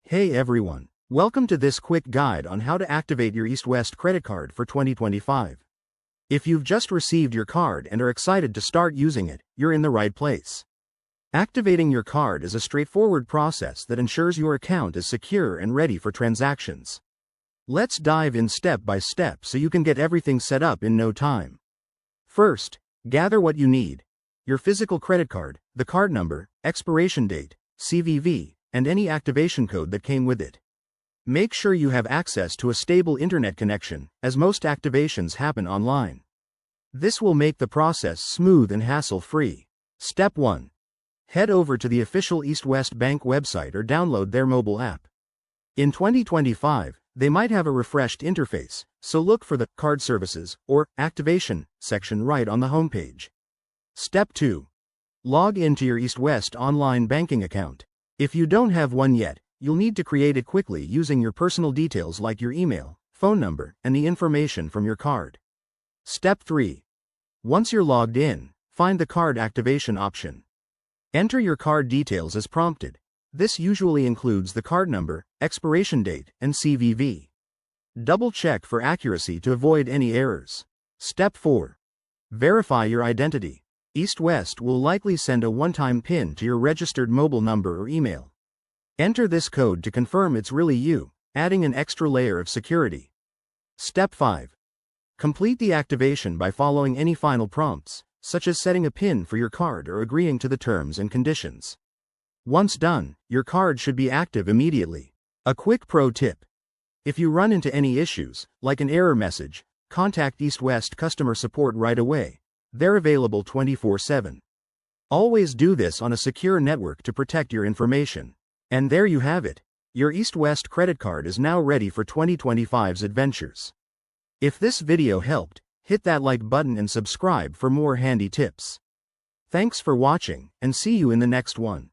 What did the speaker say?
Hey everyone, welcome to this quick guide on how to activate your Eastwest credit card for 2025. If you've just received your card and are excited to start using it, you're in the right place. Activating your card is a straightforward process that ensures your account is secure and ready for transactions. Let's dive in step by step so you can get everything set up in no time. First, gather what you need: your physical credit card, the card number, expiration date, CVV, and any activation code that came with it. Make sure you have access to a stable internet connection, as most activations happen online. This will make the process smooth and hassle-free. Step 1. Head over to the official Eastwest Bank website or download their mobile app. In 2025, they might have a refreshed interface, so look for the Card Services or Activation section right on the homepage. Step 2. Log into your Eastwest online banking account. If you don't have one yet, you'll need to create it quickly using your personal details like your email, phone number, and the information from your card. Step 3. Once you're logged in, find the card activation option. Enter your card details as prompted. This usually includes the card number, expiration date, and CVV. Double check for accuracy to avoid any errors. Step 4. Verify your identity. Eastwest will likely send a one-time PIN to your registered mobile number or email. Enter this code to confirm it's really you, adding an extra layer of security. Step 5. Complete the activation by following any final prompts, such as setting a PIN for your card or agreeing to the terms and conditions. Once done, your card should be active immediately. A quick pro tip: if you run into any issues, like an error message, contact Eastwest customer support right away. They're available 24/7. Always do this on a secure network to protect your information. And there you have it. Your Eastwest credit card is now ready for 2025's adventures. If this video helped, hit that like button and subscribe for more handy tips. Thanks for watching, and see you in the next one.